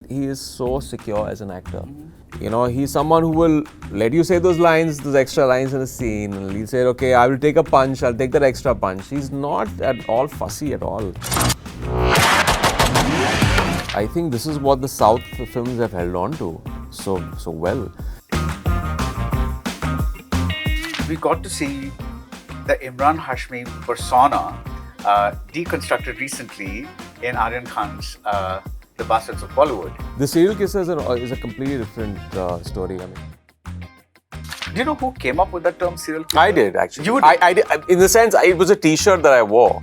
he is so secure as an actor. You know, he's someone who will let you say those lines, those extra lines in a scene. And he'll say, okay, I will take a punch, I'll take that extra punch. He's not at all fussy at all. I think this is what the South films have held on to so well. We got to see the Emraan Hashmi persona deconstructed recently in Aryan Khan's The Bastards of Bollywood. The Serial Kisser is a completely different story. I mean, do you know who came up with that term, serial killer? I did actually. You did? I did. In the sense, it was a T-shirt that I wore.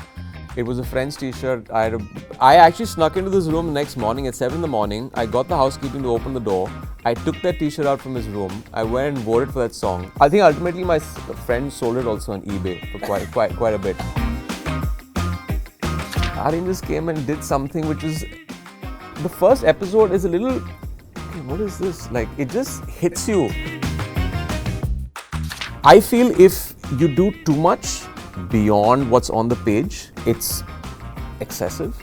It was a French T-shirt. I actually snuck into this room the next morning at 7 in the morning. I got the housekeeping to open the door. I took that T-shirt out from his room. I went and voted for that song. I think ultimately my friend sold it also on eBay for quite a bit. Aryan just came and did something which is, the first episode is a little, what is this? Like, it just hits you. I feel if you do too much beyond what's on the page, it's excessive.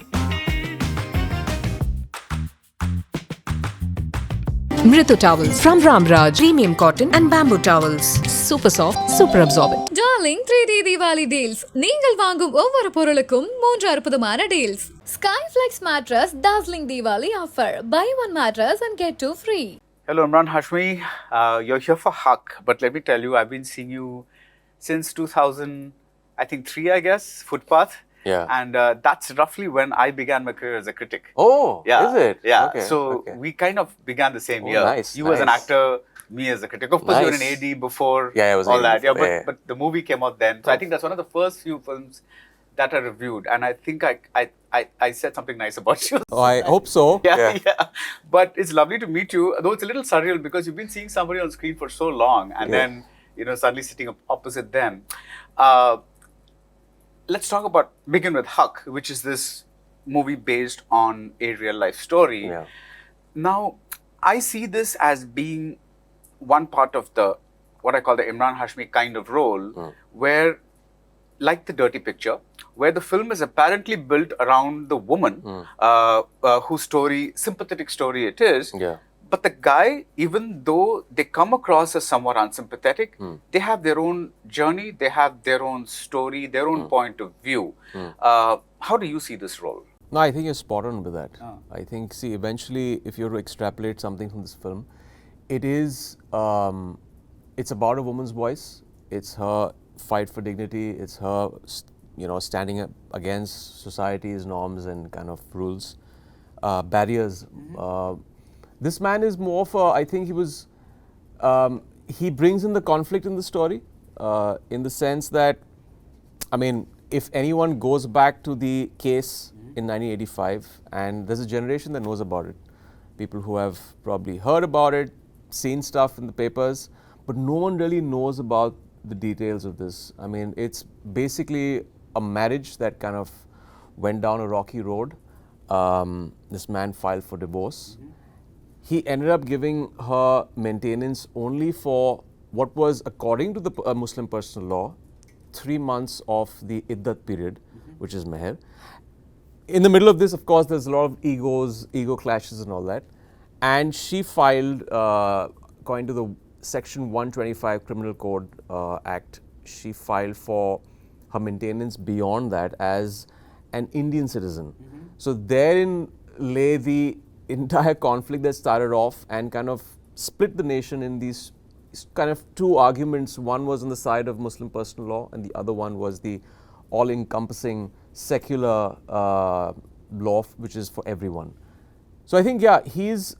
Mritu towels from Ramraj, premium cotton and bamboo towels. Super soft, super absorbent. Darling 3D Diwali deals. நீங்கள் வாங்கும் ஒவ்வொரு பொருளுக்கும் 3 அற்புதமான deals. Skyflex mattress dazzling Diwali offer. Buy one mattress and get 2 free. Hello, Emraan Hashmi. You're here for HAQ, but let me tell you, I've been seeing you since 2003, I guess, Footpath. Yeah. And that's roughly when I began my career as a critic. Oh, Yeah. is it? Yeah. Okay, So okay. we kind of began the same year. Nice, you as an nice. actor, me as a critic. Of course, you were an Nice. AD before Yeah, I was all AD that. Yeah, before, yeah. but the movie came out then. So I think that's one of the first few films that I reviewed. And I think I said something nice about you. Oh, I hope so. Yeah. But it's lovely to meet you. Though it's a little surreal because you've been seeing somebody on screen for so long and then, suddenly sitting opposite them. Let's begin with HAQ, which is this movie based on a real life story. Yeah. Now, I see this as being one part of what I call the Emraan Hashmi kind of role, where, like the Dirty Picture, where the film is apparently built around the woman, whose sympathetic story it is. Yeah. But the guy, even though they come across as somewhat unsympathetic, they have their own journey, they have their own story, their own point of view. How do you see this role? No, I think you're spot on with that. I think, eventually, if you were to extrapolate something from this film, it is, it's about a woman's voice. It's her fight for dignity. It's her, standing up against society's norms and kind of rules, barriers. This man is more for, I think he brings in the conflict in the story, in the sense that, if anyone goes back to the case in 1985, and there's a generation that knows about it, people who have probably heard about it, seen stuff in the papers, but no one really knows about the details of this. It's basically a marriage that kind of went down a rocky road. This man filed for divorce. He ended up giving her maintenance only for what was, according to the Muslim personal law, 3 months of the iddat period, which is meher. In the middle of this, of course, there's a lot of ego clashes and all that. And she filed, according to the Section 125 Criminal Code Act, she filed for her maintenance beyond that as an Indian citizen. So therein lay the entire conflict that started off and kind of split the nation in these kind of two arguments. One was on the side of Muslim personal law and the other one was the all-encompassing secular law, which is for everyone. So I think, he's...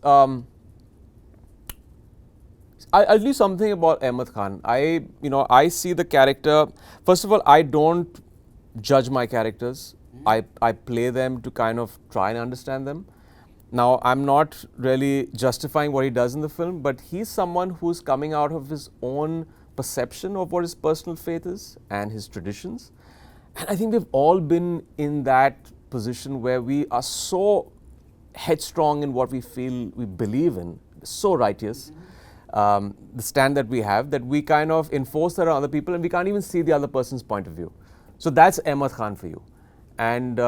I'll tell you something about Ahmed Khan. I see the character... First of all, I don't judge my characters. I play them to kind of try and understand them. Now, I'm not really justifying what he does in the film, but he's someone who's coming out of his own perception of what his personal faith is and his traditions. And I think we've all been in that position where we are so headstrong in what we feel we believe in, so righteous, the stand that we have, that we kind of enforce that on other people and we can't even see the other person's point of view. So that's Ahmed Khan for you. And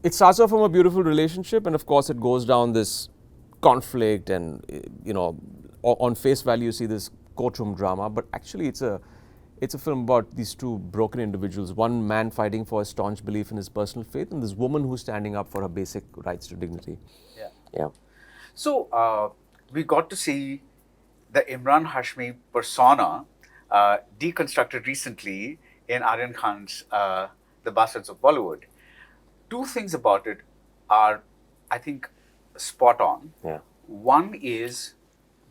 it starts off from a beautiful relationship, and of course it goes down this conflict and, on face value you see this courtroom drama, but actually it's a film about these two broken individuals, one man fighting for a staunch belief in his personal faith and this woman who's standing up for her basic rights to dignity. Yeah. So we got to see the Emraan Hashmi persona deconstructed recently in Aryan Khan's The Bastards of Bollywood. Two things about it are, I think, spot on. Yeah. One is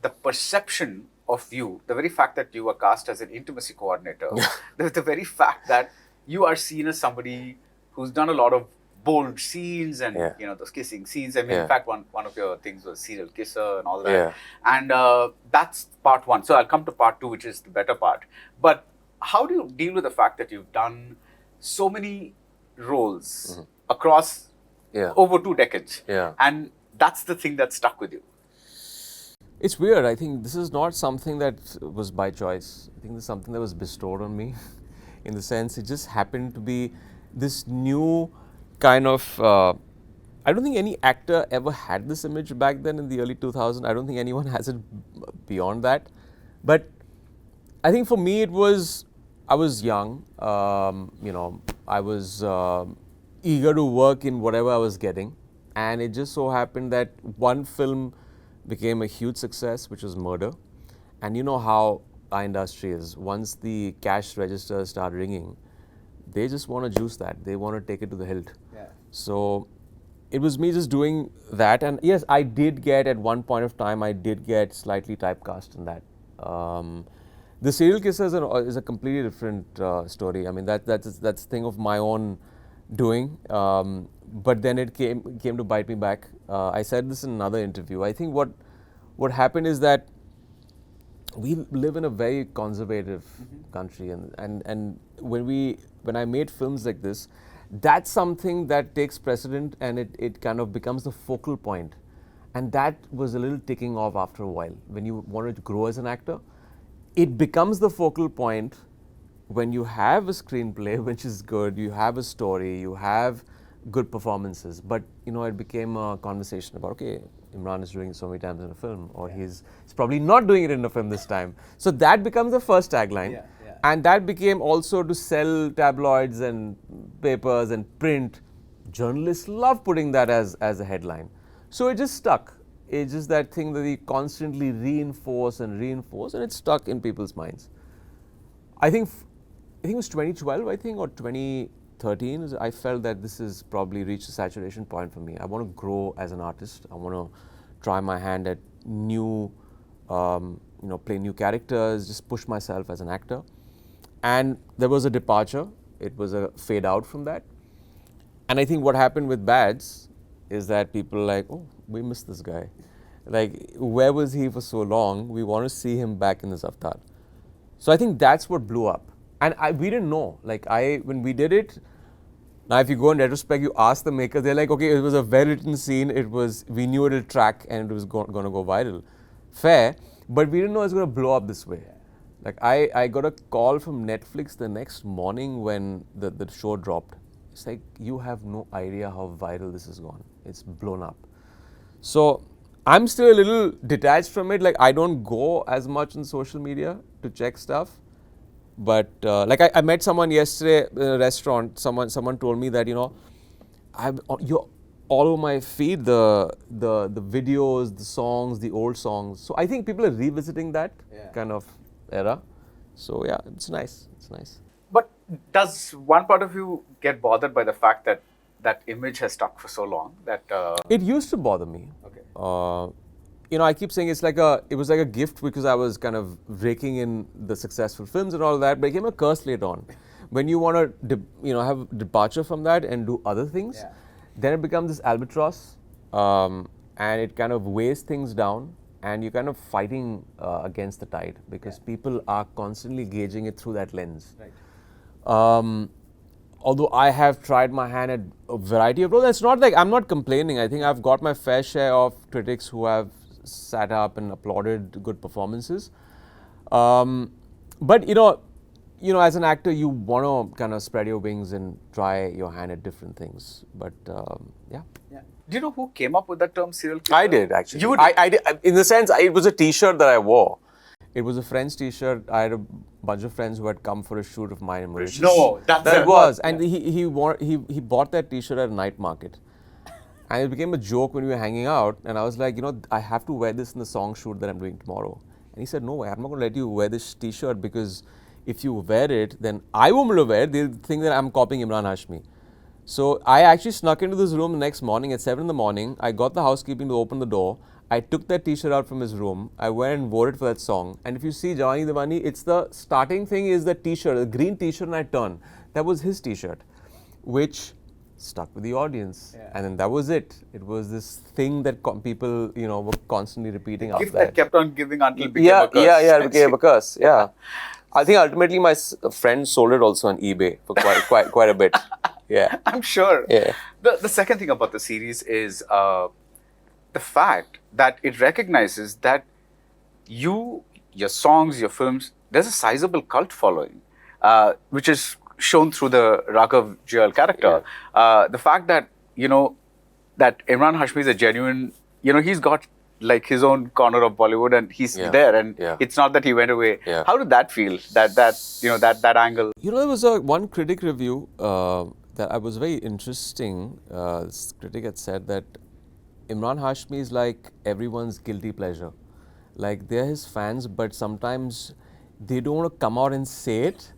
the perception of you, the very fact that you were cast as an intimacy coordinator, the very fact that you are seen as somebody who's done a lot of bold scenes and those kissing scenes. I mean, in fact, one of your things was serial kisser and all that. And that's part one. So I'll come to part two, which is the better part. But how do you deal with the fact that you've done so many roles across over 2 decades? And that's the thing that stuck with you. It's weird. I think this is not something that was by choice. I think this is something that was bestowed on me in the sense it just happened to be this new kind of, I don't think any actor ever had this image back then in the early 2000s. I don't think anyone has it beyond that. But I think for me it was, I was young, I was eager to work in whatever I was getting. And it just so happened that one film became a huge success, which was Murder. And you know how our industry is. Once the cash registers start ringing, they just want to juice that. They want to take it to the hilt. So it was me just doing that. And yes, I did get, at one point of time, I did get slightly typecast in that. The serial kisser is a completely different story. I mean, that's a thing of my own doing. But then it came to bite me back. I said this in another interview. I think what happened is that we live in a very conservative country, and when I made films like this, that's something that takes precedent, and it kind of becomes the focal point. And that was a little ticking off after a while. When you wanted to grow as an actor, it becomes the focal point when you have a screenplay which is good, you have a story, you have good performances, but it became a conversation about, okay, Emraan is doing it so many times in a film, or he's probably not doing it in a film this time. So that becomes the first tagline, and that became also to sell tabloids and papers and print. Journalists love putting that as a headline. So it just stuck. It's just that thing that we constantly reinforce, and it stuck in people's minds. I think it was 2012, or 2013, I felt that this has probably reached a saturation point for me. I want to grow as an artist. I want to try my hand at new, play new characters, just push myself as an actor. And there was a departure. It was a fade out from that. And I think what happened with Bads is that people are like, oh, we missed this guy. Like, where was he for so long? We want to see him back in this avatar. So I think that's what blew up. And we didn't know. When we did it, now if you go in retrospect, you ask the makers, they're like, okay, it was a well-written scene. We knew it would track and it was going to go viral. Fair, but we didn't know it was going to blow up this way. I got a call from Netflix the next morning when the show dropped. It's like, you have no idea how viral this has gone. It's blown up. So I'm still a little detached from it. I don't go as much on social media to check stuff. But I met someone yesterday in a restaurant. Someone told me that you're all over my feed, the videos, the songs, the old songs. So I think people are revisiting that kind of era. So yeah, it's nice. It's nice. But does one part of you get bothered by the fact that that image has stuck for so long? That it used to bother me. Okay. I keep saying it was like a gift because I was kind of raking in the successful films and all that, but it became a curse later on. When you want to, have departure from that and do other things, then it becomes this albatross, and it kind of weighs things down, and you're kind of fighting against the tide because people are constantly gauging it through that lens. Right. Although I have tried my hand at a variety of roles, it's not like I'm not complaining. I think I've got my fair share of critics who have sat up and applauded good performances. But as an actor, you want to kind of spread your wings and try your hand at different things. But yeah. Do you know who came up with that term serial killer? I did, actually. You did? I did. In the sense, it was a T-shirt that I wore. It was a friend's T-shirt. I had a bunch of friends who had come for a shoot of mine in Mauritius. No, that was. And he bought that T-shirt at a night market. And it became a joke when we were hanging out. And I was like, I have to wear this in the song shoot that I'm doing tomorrow. And he said, no way, I'm not going to let you wear this T-shirt because if you wear it, then I won't be able to wear it. They'll think that I'm copying Emraan Hashmi. So I actually snuck into this room the next morning at 7 in the morning. I got the housekeeping to open the door. I took that T-shirt out from his room. I went and wore it for that song. And if you see Jawani Diwani, it's the starting thing is the T-shirt, the green T-shirt, and I turned. That was his T-shirt, which stuck with the audience. Yeah. And then that was it. It was this thing that people, were constantly repeating after that. That kept on giving until it became a curse. Yeah, it became a curse. Yeah. I think ultimately my friend sold it also on eBay for quite a bit. Yeah. I'm sure. Yeah. The second thing about the series is the fact that it recognizes that your songs, your films, there's a sizable cult following, which is shown through the Raghav Jewel character. Yeah. The fact that, that Emraan Hashmi is a genuine, he's got like his own corner of Bollywood and he's there and it's not that he went away. Yeah. How did that feel, that angle? There was one critic review that I was very interesting. This critic had said that Emraan Hashmi is like everyone's guilty pleasure. Like they're his fans, but sometimes they don't want to come out and say it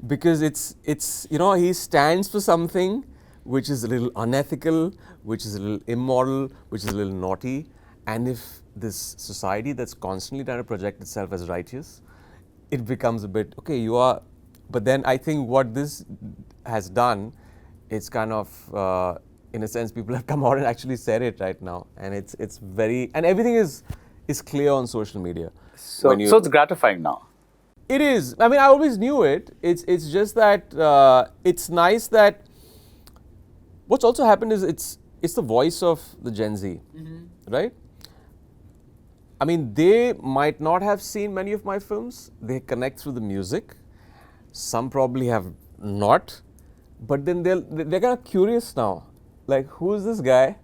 because it's he stands for something which is a little unethical, which is a little immoral, which is a little naughty. And if this society that's constantly trying to project itself as righteous, it becomes a bit, okay, you are. But then I think what this has done, it's kind of, in a sense, people have come out and actually said it right now. And it's very, and everything is clear on social media. So it's gratifying now. It is. I mean, I always knew it. It's just that it's nice that what's also happened is it's the voice of the Gen Z, right? I mean, they might not have seen many of my films. They connect through the music. Some probably have not. But then they're kind of curious now. Like, who is this guy?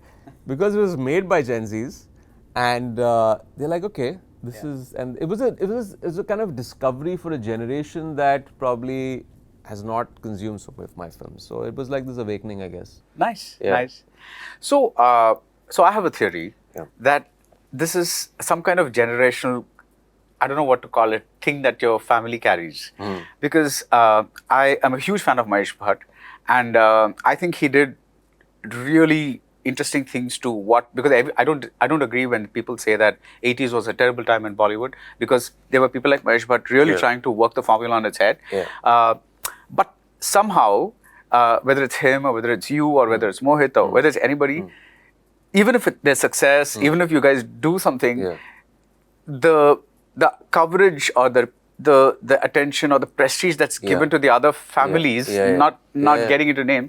Because it was made by Gen Zs. And they're like, okay, this is... And it was a kind of discovery for a generation that probably has not consumed some of my films. So it was like this awakening, I guess. Nice, nice. So, so I have a theory that this is some kind of generational, I don't know what to call it, thing that your family carries. Because I am a huge fan of Mahesh Bhatt, and I think he did really interesting things to because I don't agree when people say that 80s was a terrible time in Bollywood, because there were people like Mahesh Bhatt really trying to work the formula on its head. But somehow, whether it's him or whether it's you or whether it's Mohit or whether it's anybody, even if there's success, even if you guys do something, the coverage or the attention or the prestige that's given to the other families, not getting into name,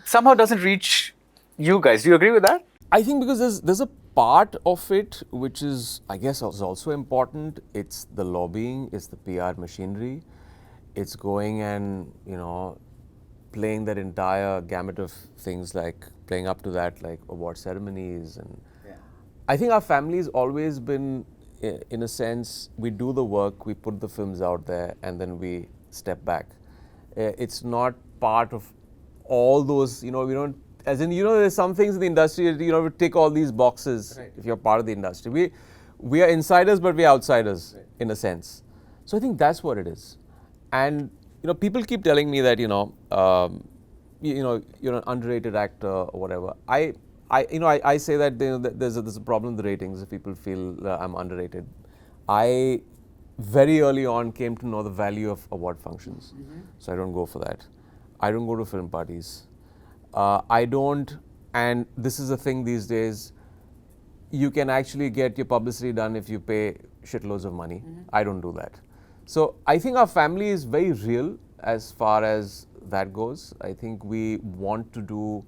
somehow doesn't reach you guys. Do you agree with that? I think because there's a part of it which is, I guess, is also important. It's the lobbying, it's the PR machinery, it's going and playing that entire gamut of things, like playing up to that, like award ceremonies. And I think our family's always been, in a sense, we do the work, we put the films out there, and then we step back. It's not part of all those, we don't, as in, there's some things in the industry, we tick all these boxes if you're part of the industry. We are insiders, but we are outsiders in a sense. So I think that's what it is. And people keep telling me that you're an underrated actor or whatever. I say that there's a problem with the ratings if people feel I'm underrated. I very early on came to know the value of award functions, so I don't go for that. I don't go to film parties. I don't, and this is a thing these days. You can actually get your publicity done if you pay shitloads of money. I don't do that. So I think our family is very real as far as that goes. I think we want to do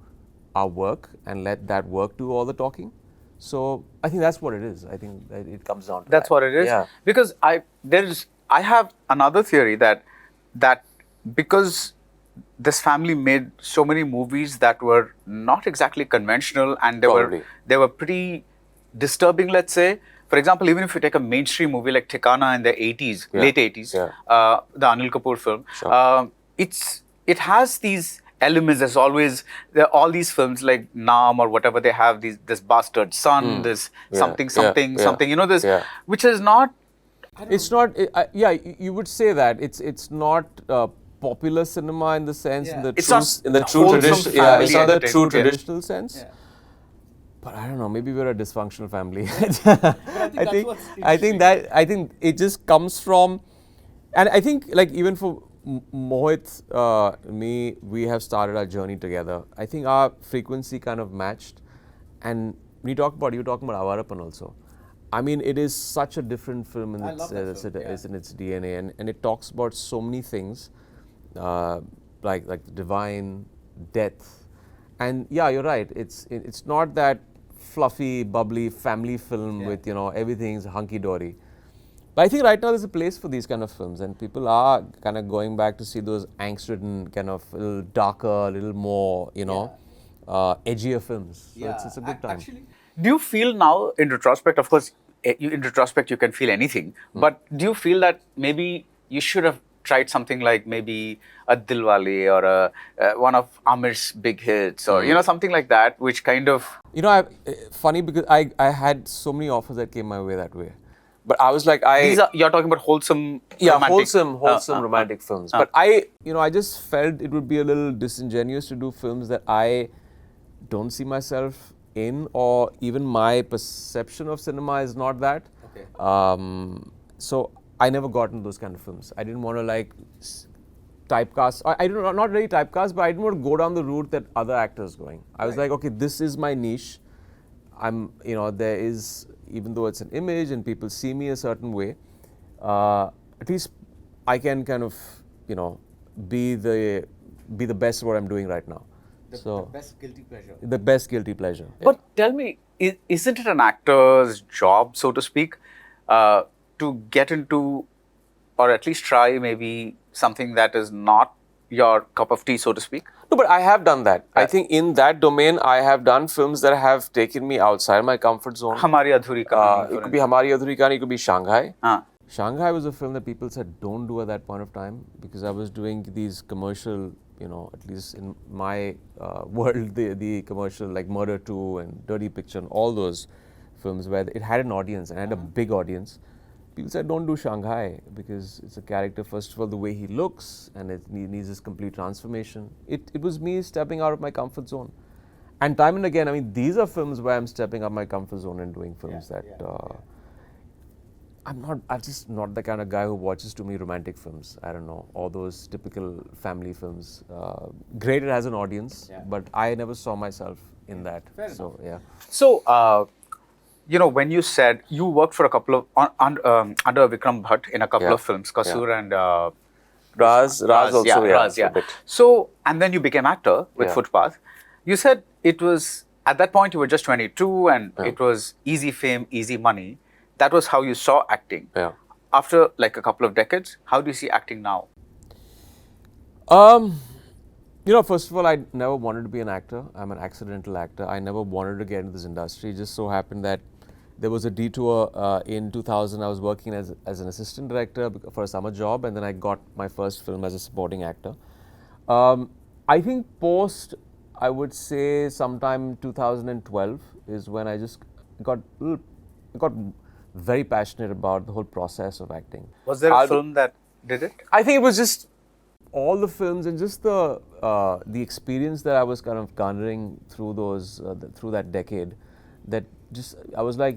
our work and let that work do all the talking. So I think that's what it is. I think that it comes down to that's what it is. Yeah. Because I have another theory that because this family made so many movies that were not exactly conventional, and Probably. they were pretty disturbing, let's say. For example, even if you take a mainstream movie like Thikana in the 80s, Yeah. late 80s, Yeah. the Anil Kapoor film, Sure. it has these elements. There's always all these films like Naam or whatever, they have this bastard son, this Yeah. something, Yeah. something, Yeah. something, you know, this, Yeah. which is not. It's not. Yeah, you would say that it's not popular cinema in the sense in the It's true not in the true wholesome tradition. Yeah, it's not the family true entertainment. traditional sense. But I don't know. Maybe we're a dysfunctional family. I think it just comes from, and I think like even for Mohit, me, we have started our journey together. I think our frequency kind of matched, and when you were talking about Avarapan also. I mean, it is such a different film in its DNA, and it talks about so many things, like the divine, death, and yeah, you're right. It's not that fluffy, bubbly family film with everything's hunky dory. But I think right now there's a place for these kind of films, and people are kind of going back to see those angst-ridden, kind of a little darker, a little more, edgier films. So it's a good time. Actually, do you feel now, in retrospect, of course, in retrospect you can feel anything, but do you feel that maybe you should have tried something like maybe a Dilwale or one of Amir's big hits, or something like that, which kind of. Funny because I had so many offers that came my way that way. But I was like, You're talking about wholesome, romantic. wholesome romantic films. But I just felt it would be a little disingenuous to do films that I don't see myself in, or even my perception of cinema is not that. Okay. So I never got into those kind of films. I didn't want to typecast. I don't not really typecast, but I didn't want to go down the route that other actors going. I was like, okay, this is my niche. There is, even though it's an image and people see me a certain way, at least I can kind of, be the best at what I'm doing right now. The best guilty pleasure. The best guilty pleasure. But tell me, isn't it an actor's job, so to speak, to get into, or at least try maybe something that is not your cup of tea, so to speak? No, but I have done that. I think in that domain, I have done films that have taken me outside my comfort zone. Hamari Adhuri Kahani. It could be Hamari Adhuri Kahani, it could be Shanghai. Ah. Shanghai was a film that people said don't do at that point of time, because I was doing these commercial, at least in my world, the commercial like Murder 2 and Dirty Picture and all those films where it had an audience and had a big audience. People said don't do Shanghai because it's a character, first of all, the way he looks, and it needs this complete transformation. It was me stepping out of my comfort zone. And time and again, I mean, these are films where I'm stepping out of my comfort zone and doing films I'm just not the kind of guy who watches too many romantic films. I don't know, all those typical family films. Great, it has an audience, but I never saw myself in that. So, when you said you worked for a couple of, under Vikram Bhatt in a couple of films, Kasur and Raz also, Raz. So, and then you became actor with Footpath. You said it was, at that point you were just 22 and it was easy fame, easy money. That was how you saw acting. Yeah. After like a couple of decades, how do you see acting now? First of all, I never wanted to be an actor. I'm an accidental actor. I never wanted to get into this industry. It just so happened that there was a detour in 2000. I was working as an assistant director for a summer job, and then I got my first film as a supporting actor. I think I would say sometime 2012 is when I just got very passionate about the whole process of acting. Was there a film that did it? I think it was just all the films and just the experience that I was kind of garnering through through that decade. That just I was like,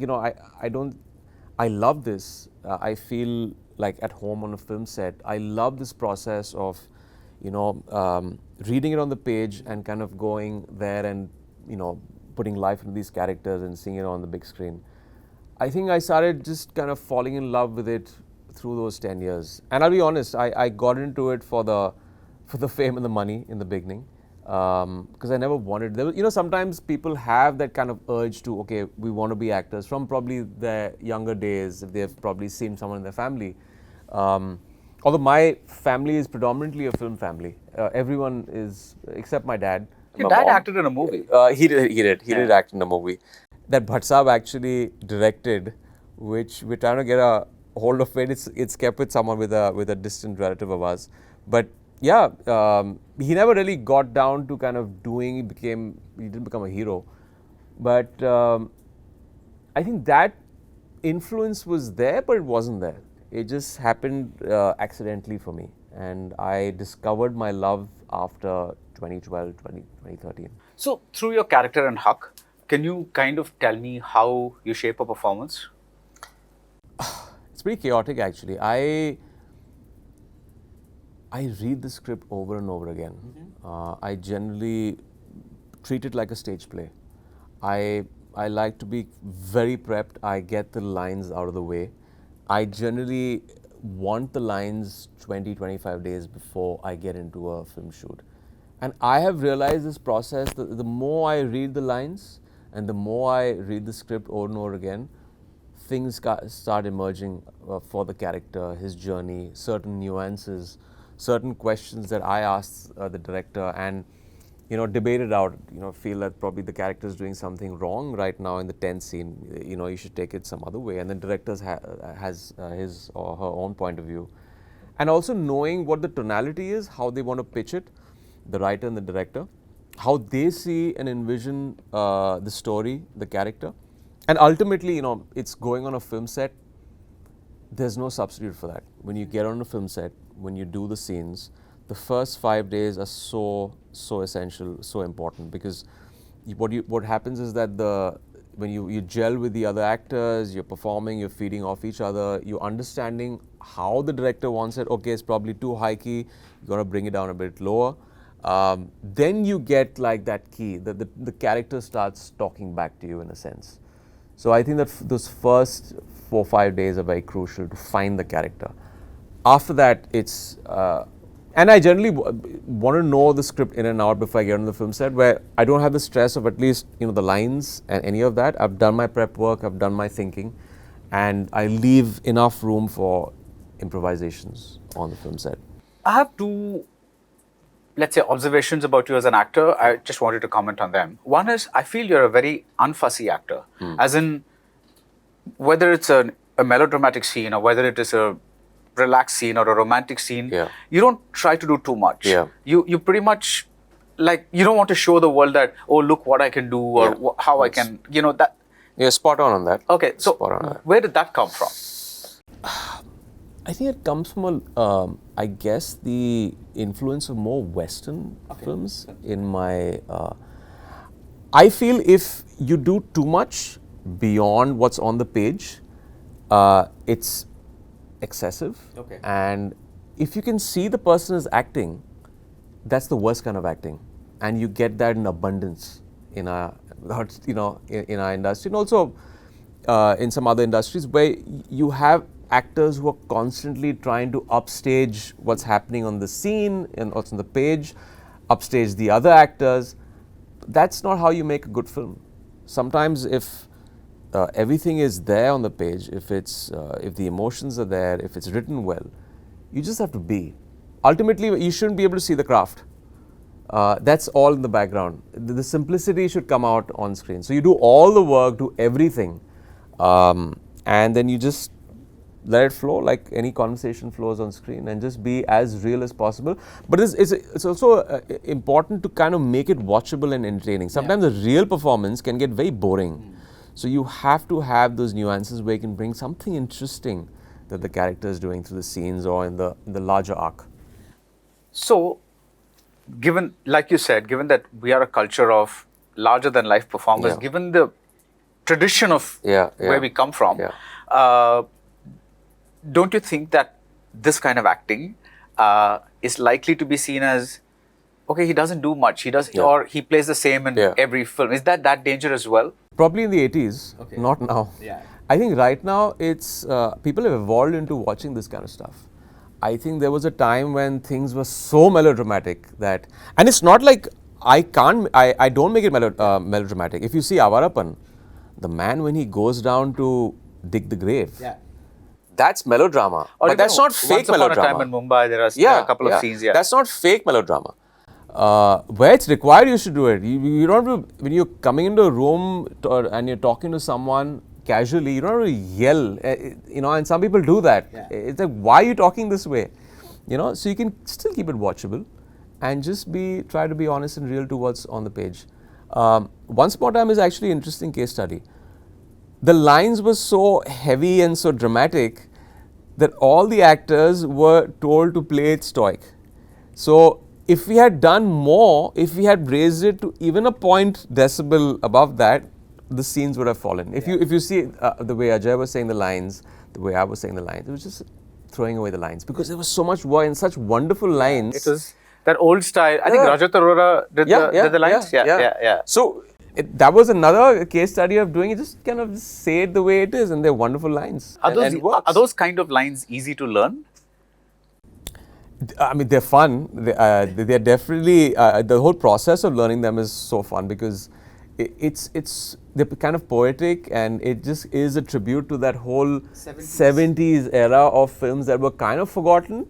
I love this. I feel like at home on a film set. I love this process of, reading it on the page and kind of going there and putting life into these characters and seeing it on the big screen. I think I started just kind of falling in love with it through those 10 years. And I'll be honest, I got into it for the fame and the money in the beginning, because I never wanted. Sometimes people have that kind of urge to, okay, we want to be actors from probably their younger days, if they've probably seen someone in their family. although my family is predominantly a film family. Everyone is, except my dad. Your My dad mom. acted in a movie. He did act in a movie that Bhatt Saab actually directed, which we're trying to get a hold of it. It's kept with someone with a distant relative of ours. But yeah, he never really got down to kind of doing. He didn't become a hero, but I think that influence was there, but it wasn't there. It just happened accidentally for me, and I discovered my love after 2012, 2013. So, through your character in Huck, can you kind of tell me how you shape a performance? It's pretty chaotic, actually. I read the script over and over again. I generally treat it like a stage play. I like to be very prepped. I get the lines out of the way. I generally want the lines 20-25 days before I get into a film shoot. And I have realized this process that the more I read the lines and the more I read the script over and over again, things start emerging for the character, his journey, certain nuances, certain questions that I asked the director and debate it out, feel that probably the character is doing something wrong right now in the tense scene, you should take it some other way. And the director has his or her own point of view. And also knowing what the tonality is, how they want to pitch it, the writer and the director, how they see and envision the story, the character. And ultimately, it's going on a film set. There's no substitute for that. When you get on a film set, when you do the scenes, the first 5 days are so essential, so important, because what happens is that when you gel with the other actors, you're performing, you're feeding off each other, you're understanding how the director wants it. Okay, it's probably too high key, you got to bring it down a bit lower. Then you get like that key, the character starts talking back to you in a sense. So I think that those first 4-5 days are very crucial to find the character. After that, it's and I generally want to know the script in and out before I get on the film set, where I don't have the stress of at least the lines and any of that. I've done my prep work, I've done my thinking, and I leave enough room for improvisations on the film set. I have two, let's say, observations about you as an actor. I just wanted to comment on them. One is, I feel you're a very unfussy actor, as in whether it's a melodramatic scene or whether it is a relaxed scene or a romantic scene, you don't try to do too much. You pretty much, like, you don't want to show the world that, oh, look what I can do, or how I can, that. Yeah, spot on that. Okay, so where did that come from? I think it comes from I guess the influence of more Western films in my. I feel if you do too much beyond what's on the page, it's excessive. And if you can see the person is acting, that's the worst kind of acting, and you get that in abundance in our, in our industry, and also in some other industries where you have actors who are constantly trying to upstage what's happening on the scene and what's on the page, upstage the other actors. That's not how you make a good film. Sometimes if everything is there on the page, if the emotions are there, if it's written well, you just have to be. Ultimately, you shouldn't be able to see the craft. That's all in the background. The simplicity should come out on screen. So you do all the work, do everything, and then you just let it flow like any conversation flows on screen, and just be as real as possible. But it's also important to kind of make it watchable and entertaining. Sometimes a real performance can get very boring. So you have to have those nuances where you can bring something interesting that the character is doing through the scenes or in the larger arc. So, given, like you said, given that we are a culture of larger than life performers, given the tradition of where we come from, don't you think that this kind of acting is likely to be seen as, okay, he doesn't do much, or he plays the same in every film? Is that danger as well? Probably in the 80s, not now. I think right now it's people have evolved into watching this kind of stuff. I think there was a time when things were so melodramatic that, and it's not like I don't make it melodramatic. If you see Avarapan, the man when he goes down to dig the grave, That's melodrama. Or But that's not fake Once Upon melodrama. a Time in Mumbai, there are a couple of scenes. Yeah, That's not fake melodrama. Where it's required, you should do it. You don't have to, when you're coming into a room and you're talking to someone casually, you don't have to yell, and some people do that. Yeah. It's like, why are you talking this way? So you can still keep it watchable and just try to be honest and real to what's on the page. Once Upon a Time is actually an interesting case study. The lines were so heavy and so dramatic that all the actors were told to play it stoic. So if we had done more, if we had raised it to even a point decibel above that, the scenes would have fallen. If you see the way Ajay was saying the lines, the way I was saying the lines, it was just throwing away the lines because there was so much work and such wonderful lines. it was that old style. I think Rajat Arora did the lines. Yeah. So that was another case study of doing it. Just kind of say it the way it is, and they're wonderful lines. Are and it works. Are those kind of lines easy to learn? I mean, they're fun. They're definitely the whole process of learning them is so fun because they're kind of poetic, and it just is a tribute to that whole 70s era of films that were kind of forgotten.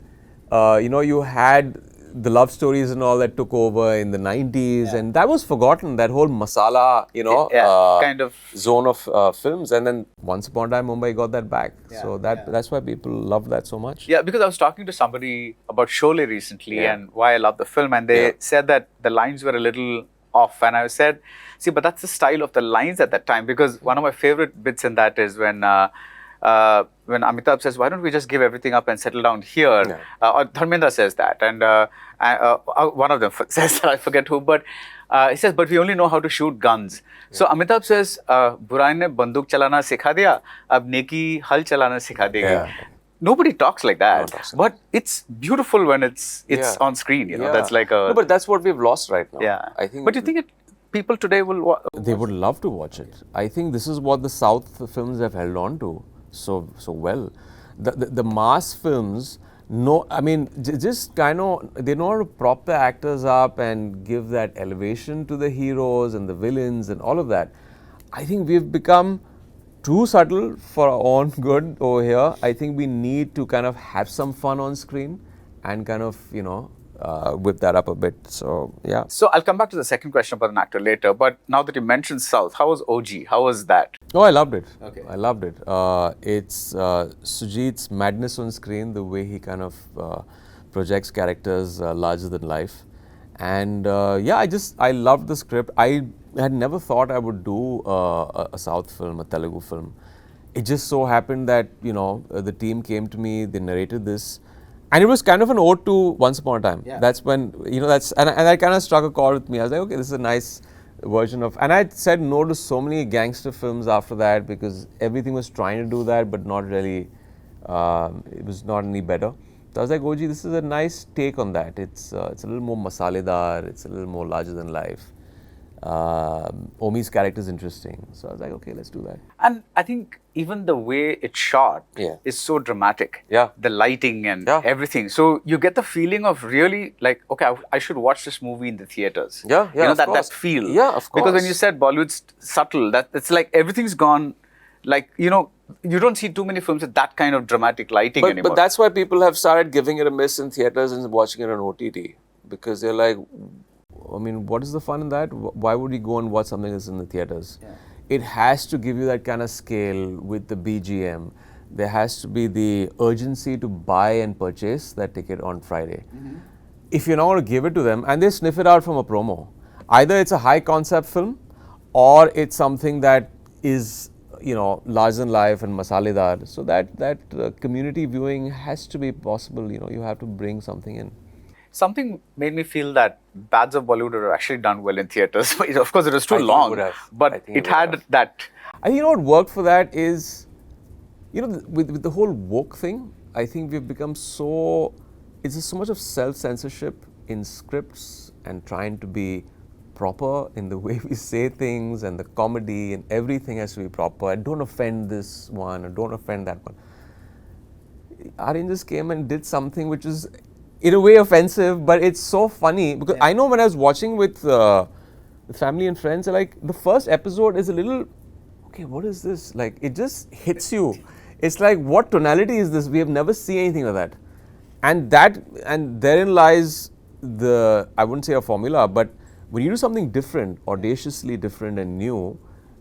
You had the love stories and all that took over in the 90s, and that was forgotten. That whole Masala, kind of zone of films, and then Once Upon a Time Mumbai got that back. So that's why people love that so much. Yeah, because I was talking to somebody about Sholay recently and why I love the film, and they said that the lines were a little off, and I said, see, but that's the style of the lines at that time, because one of my favorite bits in that is when Amitabh says, why don't we just give everything up and settle down here? Or Dharmendra says that, and one of them says that, I forget who, but he says, but we only know how to shoot guns. So Amitabh says, Burai ne banduk chalana sikha diya, ab neki hal chalana sikha degi. Nobody talks like that, but it's beautiful when it's on screen. That's like a. No, but that's what we've lost right now. Yeah, I think. But you think people today will? They would love to watch it. I think this is what the South films have held on to so well. The mass films, just kind of they know how to prop the actors up and give that elevation to the heroes and the villains and all of that. I think we've become too subtle for our own good over here. I think we need to kind of have some fun on screen and kind of, whip that up a bit. So, yeah. So, I'll come back to the second question about an actor later. But now that you mentioned South, how was OG? How was that? Oh, I loved it. Okay. I loved it. It's Sujit's madness on screen, the way he kind of projects characters larger than life. And I loved the script. I had never thought I would do a South film, a Telugu film. It just so happened that, the team came to me, they narrated this. And it was kind of an ode to Once Upon a Time. Yeah. That's when, and that kind of struck a chord with me. I was like, okay, this is a nice version of, and I said no to so many gangster films after that because everything was trying to do that, but not really, it was not any better. So I was like, oh gee, this is a nice take on that. It's a little more masaledar, it's a little more larger than life. Omi's character is interesting. So I was like, okay, let's do that. And I think even the way it's shot is so dramatic. Yeah. The lighting and everything. So you get the feeling of really like, okay, I should watch this movie in the theaters. Yeah, of that course. feel. Yeah, of course. Because when you said Bollywood's subtle, it's like everything's gone, like, you don't see too many films with that kind of dramatic lighting anymore. But that's why people have started giving it a miss in theaters and watching it on OTT. Because they're like, what is the fun in that? Why would you go and watch something that's in the theaters? Yeah. It has to give you that kind of scale with the BGM. There has to be the urgency to buy and purchase that ticket on Friday. Mm-hmm. If you're not going to give it to them, and they sniff it out from a promo, either it's a high concept film or it's something that is, larger than life and masaledar. So that community viewing has to be possible. You have to bring something in. Something made me feel that Bads of Bollywood are actually done well in theaters. Of course, it was too long, but it had that. I think what worked for that is, with the whole woke thing, I think we've become it's just so much of self-censorship in scripts and trying to be proper in the way we say things, and the comedy and everything has to be proper. And don't offend this one or don't offend that one. Aryan just came and did something which is in a way offensive, but it's so funny because I know when I was watching with family and friends, like the first episode is a little, okay, what is this? Like it just hits you It's like, what tonality is this? We have never seen anything like that. And therein lies the, I wouldn't say a formula, but when you do something different, audaciously different and new,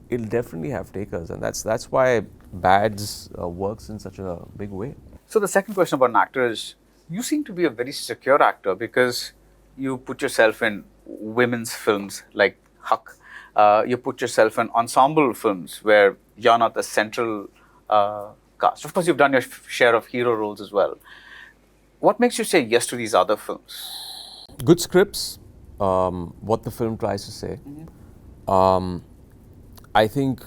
it'll definitely have takers, and that's why Bads works in such a big way. So the second question about an actor is, you seem to be a very secure actor because you put yourself in women's films like Huck. You put yourself in ensemble films where you're not the central cast. Of course, you've done your share of hero roles as well. What makes you say yes to these other films? Good scripts, what the film tries to say. I think,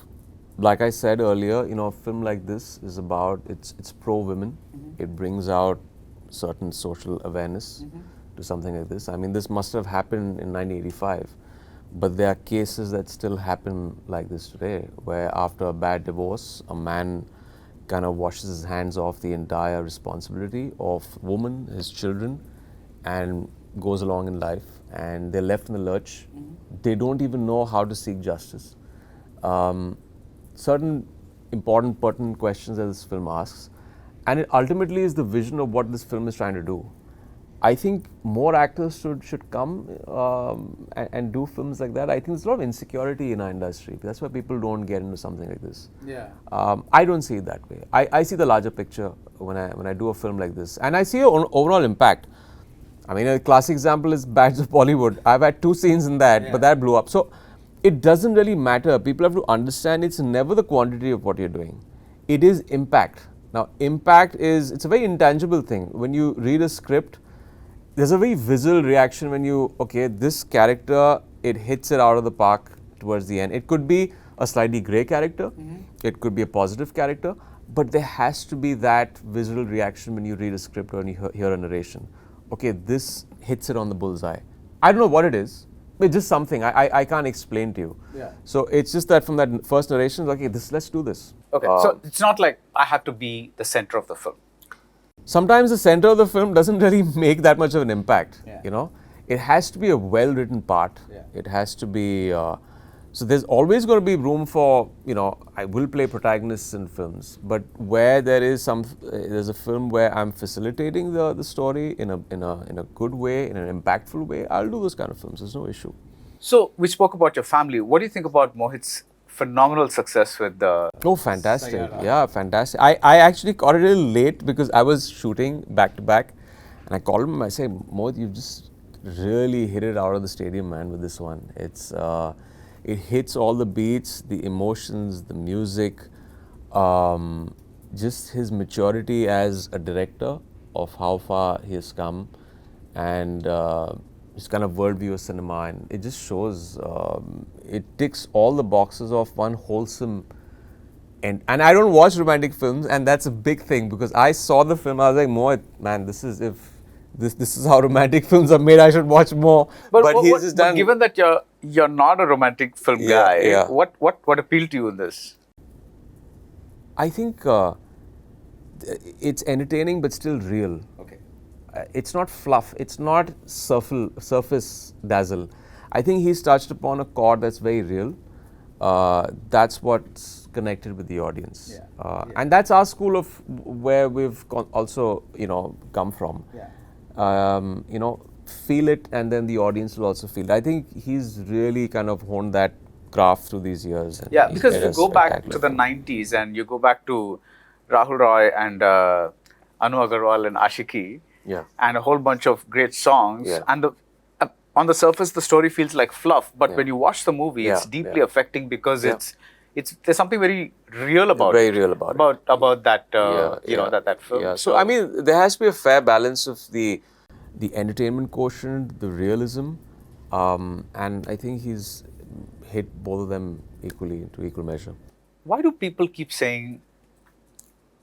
like I said earlier, a film like this is about, it's pro-women. It brings out certain social awareness to something like this. I mean, this must have happened in 1985, but there are cases that still happen like this today, where after a bad divorce, a man kind of washes his hands off the entire responsibility of woman, his children, and goes along in life, and they're left in the lurch. They don't even know how to seek justice. Certain important, pertinent questions that this film asks, and it ultimately is the vision of what this film is trying to do. I think more actors should come and do films like that. I think there's a lot of insecurity in our industry. That's why people don't get into something like this. Yeah. I don't see it that way. I see the larger picture when I do a film like this, and I see an overall impact. I mean, a classic example is Baradwaj Bollywood. I've had 2 scenes in that, but that blew up. So it doesn't really matter. People have to understand it's never the quantity of what you're doing. It is impact. Now, impact it's a very intangible thing. When you read a script, there's a very visual reaction when this character, it hits it out of the park towards the end. It could be a slightly grey character. It could be a positive character. But there has to be that visual reaction when you read a script or when you hear a narration. Okay, this hits it on the bullseye. I don't know what it is. It's just something I can't explain to you. Yeah. So it's just that from that first narration, okay, let's do this. Okay, so it's not like I have to be the center of the film. Sometimes the center of the film doesn't really make that much of an impact. Yeah. It has to be a well-written part. Yeah. It has to be. So there's always going to be room for, I will play protagonists in films, but where there's a film where I'm facilitating the story in a good way, in an impactful way, I'll do those kind of films. There's no issue. So we spoke about your family. What do you think about Mohit's phenomenal success with the... Oh, fantastic. Yeah, fantastic. I actually got it a little late because I was shooting back to back, and I called him. I said, Mohit, you've just really hit it out of the stadium, man, with this one. It hits all the beats, the emotions, the music, just his maturity as a director of how far he has come, and his kind of worldview of cinema, and it just shows, it ticks all the boxes of one wholesome, and I don't watch romantic films, and that's a big thing, because I saw the film, I was like, Mohit, man, this is how romantic films are made, I should watch more. But he's just done. Given that you're not a romantic film guy, what appealed to you in this? I think it's entertaining but still real. Okay. It's not fluff, it's not surface dazzle. I think he's touched upon a chord that's very real. That's what's connected with the audience. And that's our school of where we've also, come from. Feel it, and then the audience will also feel it. I think he's really kind of honed that craft through these years. Yeah, because if you go back to the 90s and you go back to Rahul Roy and Anu Agarwal and Aashiqui, and a whole bunch of great songs, and on the surface the story feels like fluff, but when you watch the movie, it's deeply affecting because there's something very real about very real about that that film. Yeah. So I mean, there has to be a fair balance of the entertainment quotient, the realism, and I think he's hit both of them equally, to equal measure. Why do people keep saying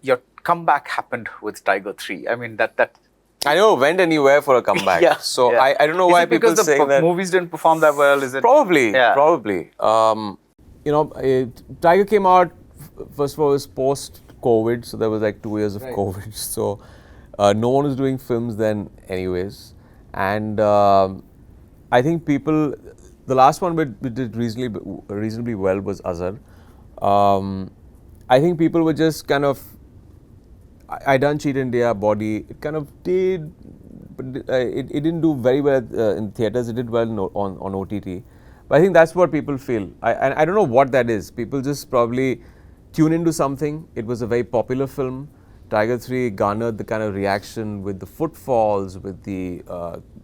your comeback happened with Tiger 3? I mean, that I know, went anywhere for a comeback. So I don't know why people because saying that. Movies didn't perform that well, is it? Probably. Tiger came out, first of all, it was post-COVID, so there was like 2 years of COVID. So no one was doing films then anyways. And I think people, the last one we did reasonably well was Azhar. I think people were just kind of I done Cheat India, Body. It kind of did, but it didn't do very well in theaters. It did well on OTT. But I think that's what people feel. I don't know what that is. People just probably tune into something. It was a very popular film. Tiger 3 garnered the kind of reaction with the footfalls, with the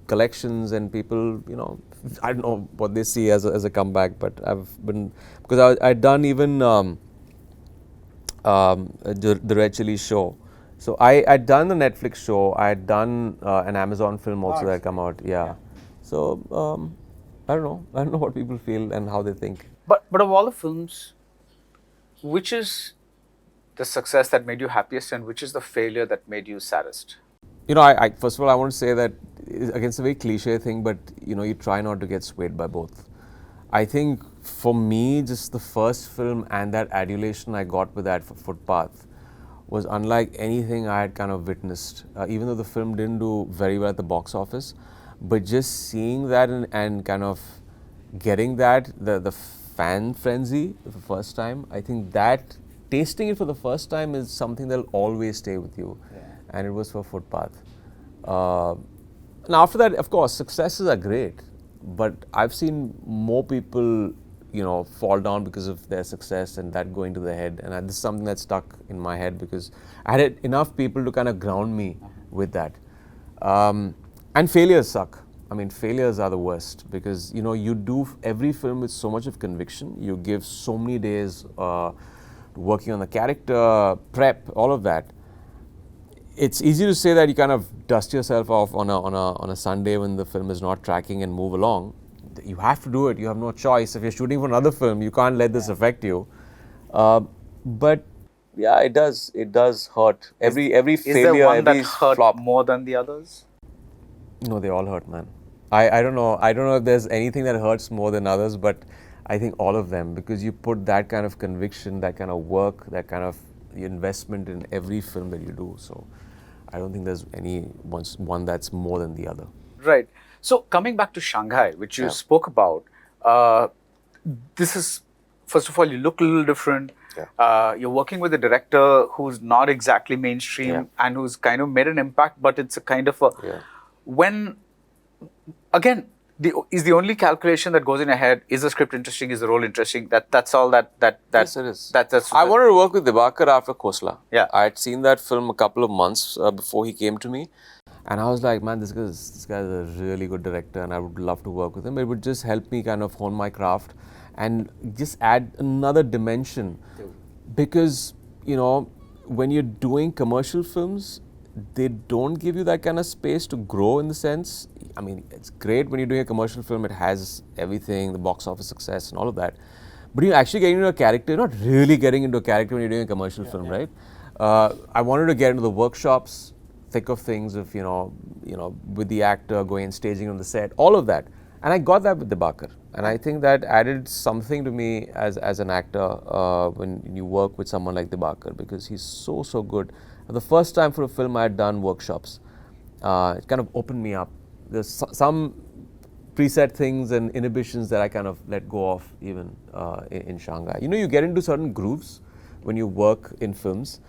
collections, and people, you know, I don't know what they see as a comeback, but I've been, because I'd done even the Red Chilli show. So I'd done the Netflix show. I had done an Amazon film also that had come out. Yeah. So I don't know. I don't know what people feel and how they think. But of all the films, which is the success that made you happiest, and which is the failure that made you saddest? You know, I first of all, I want to say that, again, it's a very cliche thing, but you know, you try not to get swayed by both. I think for me, just the first film and that adulation I got with that for Footpath was unlike anything I had kind of witnessed. Even though the film didn't do very well at the box office, but just seeing that and kind of getting that, the fan frenzy for the first time, I think that tasting it for the first time is something that'll always stay with you. Yeah. And it was for Footpath. And after that, of course, successes are great, but I've seen more people, you know, fall down because of their success and that going to their head. And this is something that stuck in my head because I had enough people to kind of ground me with that. And failures suck. I mean, failures are the worst because, you know, you do every film with so much of conviction. You give so many days working on the character, prep, all of that. It's easy to say that you kind of dust yourself off on a Sunday when the film is not tracking and move along. You have to do it. You have no choice. If you're shooting for another film, you can't let this affect you. But yeah, it does. It does hurt. Every failure, is there one every that hurt flop more than the others? No, they all hurt, man. I don't know. I don't know if there's anything that hurts more than others, but I think all of them, because you put that kind of conviction, that kind of work, that kind of investment in every film that you do. So I don't think there's one that's more than the other. Right. So coming back to Shanghai, which you spoke about, this is, first of all, you look a little different. Yeah. You're working with a director who's not exactly mainstream and who's kind of made an impact, but it's a kind of a, when, again, is the only calculation that goes in your head, is the script interesting, is the role interesting? That's all that yes, it is. That's I wanted to work with Dibakar after Khosla. Yeah. I had seen that film a couple of months before he came to me. And I was like, man, this guy's a really good director and I would love to work with him. It would just help me kind of hone my craft and just add another dimension. Because, you know, when you're doing commercial films, they don't give you that kind of space to grow in the sense. I mean, it's great when you're doing a commercial film, it has everything, the box office success and all of that. But you're actually getting into a character, you're not really getting into a character when you're doing a commercial film, right? I wanted to get into the workshops, thick of things of, you know, with the actor going and staging on the set, all of that. And I got that with Dibakar. And I think that added something to me as an actor when you work with someone like Dibakar, because he's so good. The first time for a film I had done workshops, it kind of opened me up. There's some preset things and inhibitions that I kind of let go of even in Shanghai. You know, you get into certain grooves when you work in films.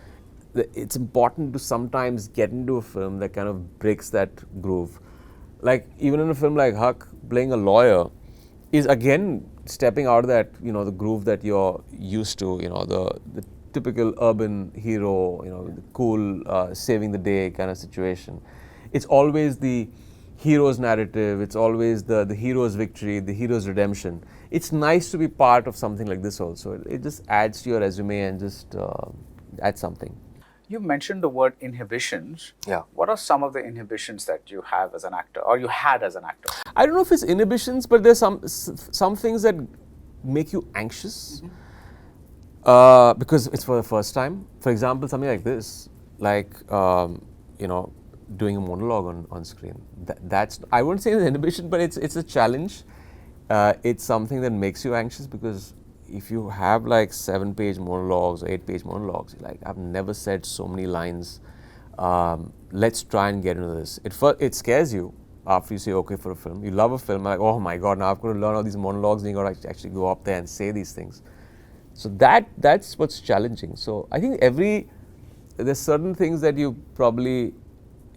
It's important to sometimes get into a film that kind of breaks that groove. Like even in a film like Huck, playing a lawyer is again stepping out of that, you know, the groove that you're used to, you know, the typical urban hero, you know, the cool saving the day kind of situation. It's always the hero's narrative, it's always the hero's victory, the hero's redemption. It's nice to be part of something like this also. It just adds to your resume and just adds something. You mentioned the word inhibitions. Yeah. What are some of the inhibitions that you have as an actor, or you had as an actor? I don't know if it's inhibitions, but there's some things that make you anxious. Because it's for the first time. For example, something like this, like, you know, doing a monologue on screen. That's, I wouldn't say it's an inhibition, but it's a challenge. It's something that makes you anxious because if you have like 7-page monologues or 8-page monologues, like, I've never said so many lines. Let's try and get into this. It scares you after you say okay for a film. You love a film, like, oh my God, now I've got to learn all these monologues and you've got to actually go up there and say these things. So that's what's challenging. So I think every there's certain things that you probably,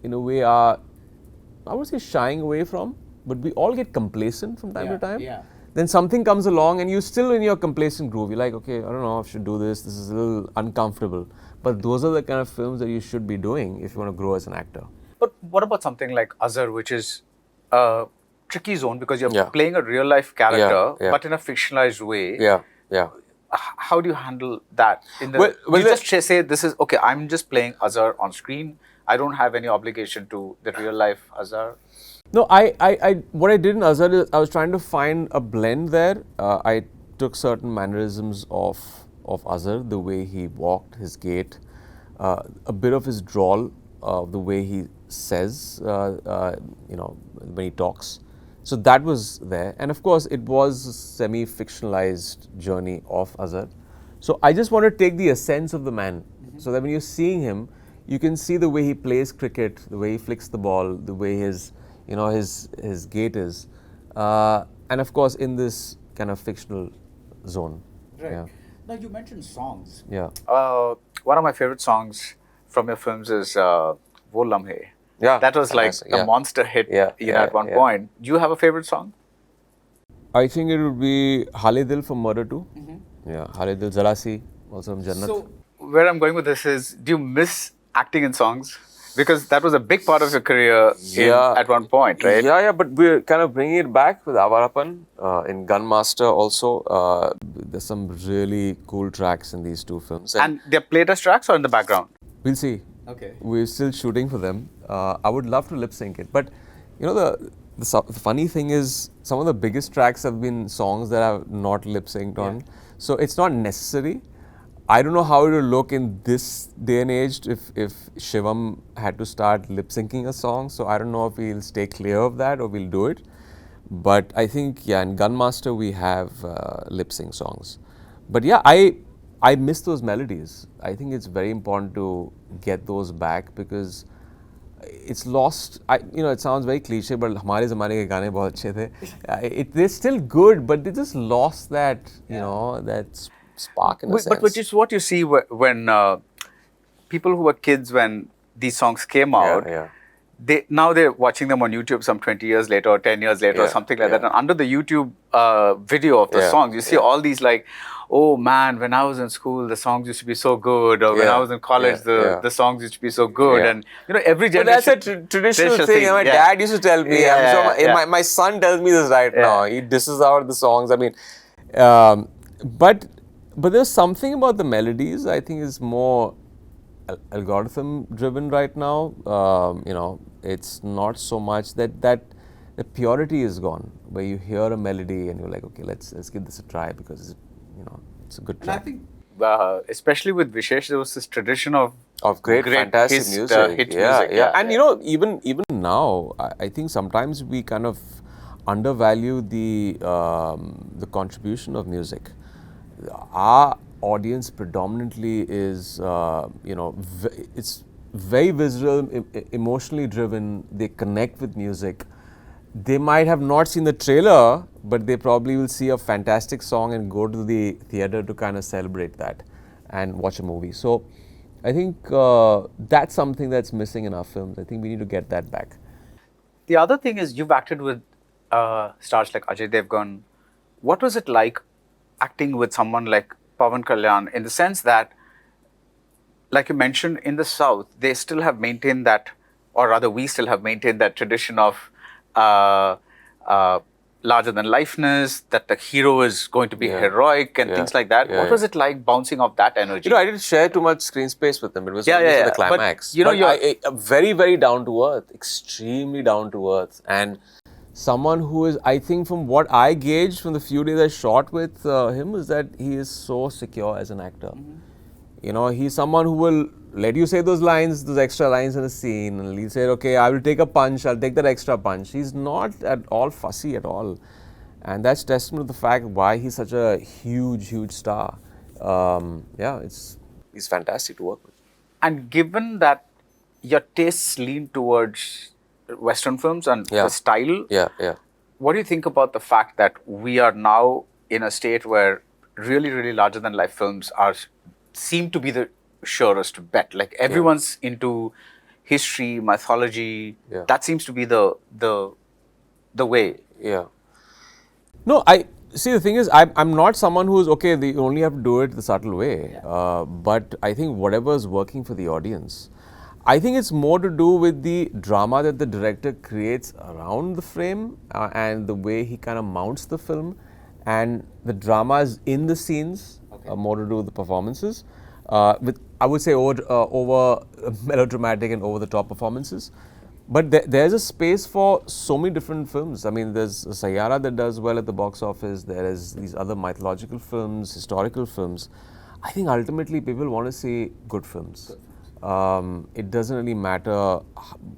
in a way, are, I would say, shying away from, but we all get complacent from time to time. Yeah. Then something comes along and you're still in your complacent groove. You're like, okay, I don't know, I should do this. This is a little uncomfortable. But those are the kind of films that you should be doing if you want to grow as an actor. But what about something like Azhar, which is a tricky zone because you're Yeah. playing a real life character, Yeah. but in a fictionalized way. Yeah. How do you handle that? Well, you just say this is okay. I'm just playing Azhar on screen. I don't have any obligation to the real life Azhar. No, what I did in Azhar is I was trying to find a blend there. I took certain mannerisms of Azhar, the way he walked, his gait, a bit of his drawl, the way he says, when he talks. So that was there. And of course, it was a semi-fictionalized journey of Azhar. So I just want to take the essence of the man, so that when you're seeing him, you can see the way he plays cricket, the way he flicks the ball, the way his gait is, and of course in this kind of fictional zone. Right. Yeah. Now you mentioned songs. Yeah. One of my favorite songs from your films is "Wo Lamhe." Yeah. That was like Fantastic. a Yeah. monster hit. At one point. Do you have a favorite song? I think it would be Hale Dil from Murder 2. Yeah. Hale Dil Zara Si, also from Jannat. So where I'm going with this is, do you miss acting in songs? Because that was a big part of your career at one point, right? Yeah, but we're kind of bringing it back with Avarapan. In Gunmaster also, there's some really cool tracks in these two films. And they're played as tracks or in the background? We'll see. Okay. We're still shooting for them. I would love to lip sync it. But, the funny thing is, some of the biggest tracks have been songs that I've not lip synced on. So it's not necessary. I don't know how it will look in this day and age if Shivam had to start lip syncing a song. So I don't know if we'll stay clear of that or we'll do it. But I think, in Gunmaster we have lip sync songs. But yeah, I miss those melodies. I think it's very important to get those back because it's lost. It sounds very cliche, but हमारे ज़माने के गाने बहुत अच्छे थे. They're still good, but they just lost that, that spark in a sense. But which is what you see when people who were kids when these songs came out, they're watching them on YouTube some 20 years later or 10 years later or something like that. And under the YouTube video of the songs, you see all these like, oh man, when I was in school, the songs used to be so good. Or when I was in college, the songs used to be so good. And every generation. But that's a traditional thing. My dad used to tell me. My son tells me this right now. This is how the songs. I mean, but there's something about the melodies. I think is more algorithm driven right now. It's not so much that the purity is gone, where you hear a melody and you're like, okay, let's give this a try because it's a good track. And I think, especially with Vishesh, there was this tradition of great fantastic music. Hit music. And even now, I think sometimes we kind of undervalue the contribution of music. Our audience predominantly is, it's very visceral, emotionally driven. They connect with music. They might have not seen the trailer, but they probably will see a fantastic song and go to the theater to kind of celebrate that and watch a movie. So I think that's something that's missing in our films. I think we need to get that back. The other thing is you've acted with stars like Ajay Devgan. What was it like acting with someone like Pawan Kalyan, in the sense that, like you mentioned, in the South, they still have maintained that, or rather we still have maintained that tradition of larger than lifeness, that the hero is going to be heroic and things like that. What was it like bouncing off that energy? I didn't share too much screen space with them. It was only for the climax. But, you're very, very down to earth, extremely down to earth, and someone who is, I think, from what I gauged from the few days I shot with him, is that he is so secure as an actor. He's someone who will let you say those lines, those extra lines in a scene, and he'll say, okay, I will take a punch, I'll take that extra punch. He's not at all fussy at all. And that's testament to the fact why he's such a huge, huge star. He's fantastic to work with. And given that your tastes lean towards Western films and the style, what do you think about the fact that we are now in a state where really, really larger than life films seem to be the surest bet. Like everyone's into history, mythology. Yeah. That seems to be the way. Yeah. No, I see. The thing is, I'm not someone who's okay. You only have to do it the subtle way. But I think whatever is working for the audience, I think it's more to do with the drama that the director creates around the frame and the way he kind of mounts the film, and the dramas in the scenes more to do with the performances. With I would say over melodramatic and over the top performances. But there's a space for so many different films. I mean, there's Sayara that does well at the box office. There is these other mythological films, historical films. I think ultimately people want to see good films. It doesn't really matter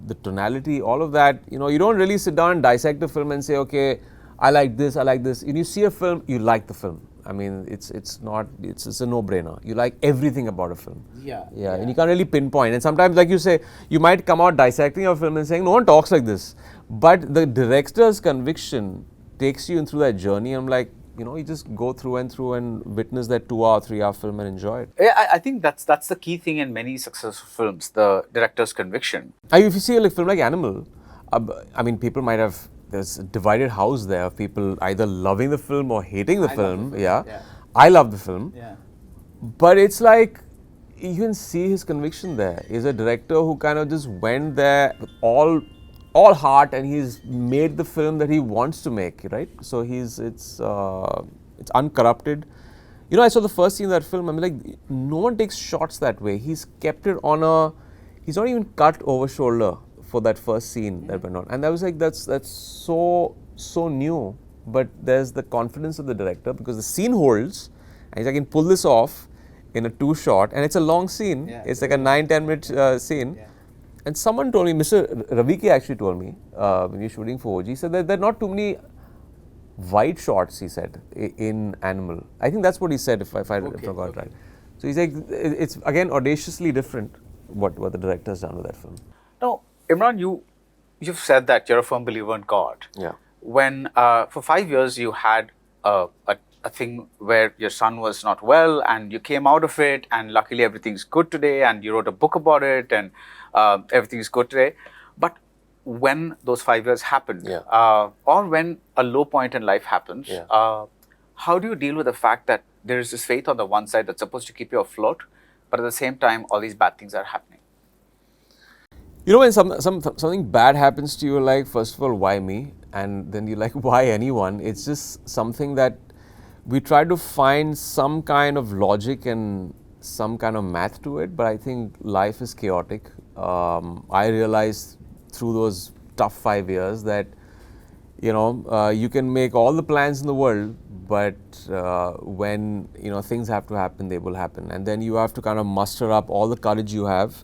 the tonality, all of that. You know, you don't really sit down and dissect a film and say, okay, I like this, I like this. When you see a film, you like the film. I mean, it's a no-brainer. You like everything about a film. Yeah. And you can't really pinpoint. And sometimes, like you say, you might come out dissecting a film and saying, no one talks like this. But the director's conviction takes you in through that journey. I'm like, you know, you just go through and witness that 2-hour, 3-hour film and enjoy it. Yeah, I think that's the key thing in many successful films, the director's conviction. If you see a film like Animal, I mean, people might have, there's a divided house there of people either loving the film or hating the film. I love the film. But it's like, you can see his conviction there. He's a director who kind of just went there with all heart, and he's made the film that he wants to make, right? So it's uncorrupted. You know, I saw the first scene of that film. I mean, like, no one takes shots that way. He's kept it on he's not even cut over shoulder for that first scene that went on. And I was like, that's so new. But there's the confidence of the director, because the scene holds, and I can pull this off in a 2-shot, and it's a long scene. It's like a 9-10 minute scene. And someone told me, Mr. Raviki actually told me, when you're shooting for OG, he said that there are not too many wide shots, he said, in Animal. I think that's what he said, if I forgot right. So he's like, it's again audaciously different what the director has done with that film. Now, Emraan, you've said that you're a firm believer in God. Yeah. When for 5 years you had a thing where your son was not well, and you came out of it, and luckily everything's good today, and you wrote a book about it, and everything's good today. But when those 5 years happened, or when a low point in life happens, how do you deal with the fact that there is this faith on the one side that's supposed to keep you afloat, but at the same time, all these bad things are happening? You know, when something bad happens to you, like, first of all, why me? And then you're like, why anyone? It's just something that we try to find some kind of logic and some kind of math to it, but I think life is chaotic. I realized through those tough 5 years that, you know, you can make all the plans in the world, but when, you know, things have to happen, they will happen. And then you have to kind of muster up all the courage you have,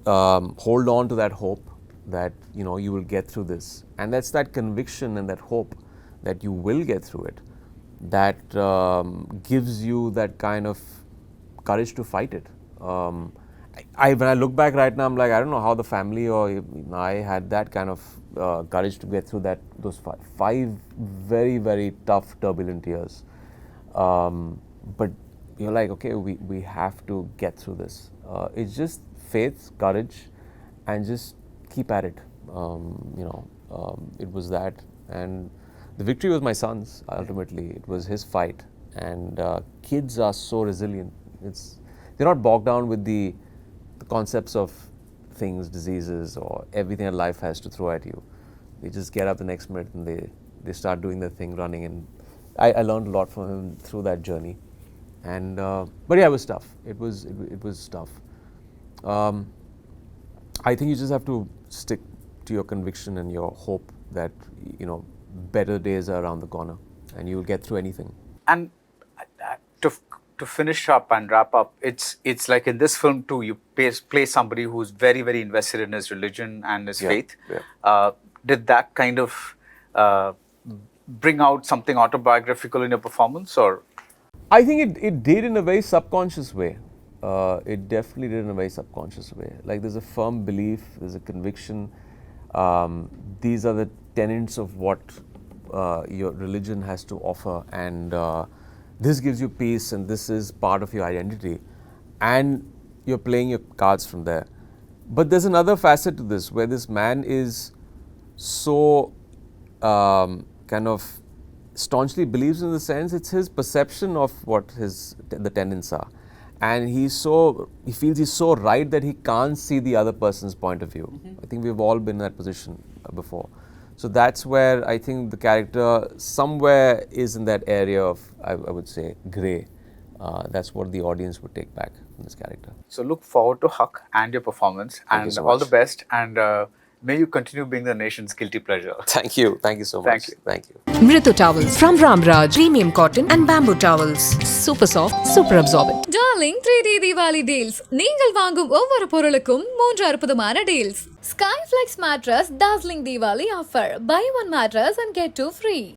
hold on to that hope that, you know, you will get through this. And that's that conviction and that hope that you will get through it that gives you that kind of courage to fight it. When I look back right now, I'm like, I don't know how the family or I had that kind of courage to get through those five very, very tough, turbulent years. But you're like, okay, we have to get through this. It's just faith, courage, and just keep at it. It was that, and the victory was my son's. Ultimately, it was his fight. And kids are so resilient. They're not bogged down with the concepts of things, diseases, or everything that life has to throw at you. They just get up the next minute and they start doing their thing, running. And I learned a lot from him through that journey. And but yeah, it was tough. It was tough. I think you just have to stick to your conviction and your hope that, you know, better days are around the corner, and you will get through anything. And to finish up and wrap up, it's like in this film too, you play somebody who's very, very invested in his religion and his faith. Yeah. Did that kind of bring out something autobiographical in your performance, or? I think it did in a very subconscious way. It definitely did in a very subconscious way. Like, there's a firm belief, there's a conviction. These are the tenets of what your religion has to offer, and this gives you peace, and this is part of your identity. And you're playing your cards from there. But there's another facet to this where this man is so kind of staunchly believes in the sense it's his perception of what the tenets are. And he feels he's so right that he can't see the other person's point of view. I think we've all been in that position before. So that's where I think the character somewhere is in that area of, I would say, grey. That's what the audience would take back from this character. So look forward to Huck and your performance. Thank you and so all much. the best. And may you continue being the nation's guilty pleasure. Thank you. Thank you so much. Thank you. Thank you. Mritu towels from Ramraj, premium cotton and bamboo towels. Super soft, super absorbent. Darling 3D Diwali deals. நீங்கள் வாங்கும் ஒவ்வொரு பொருளுக்கும் 3 அற்புதமான deals. Skyflex mattress dazzling Diwali offer. Buy one mattress and get 2 free.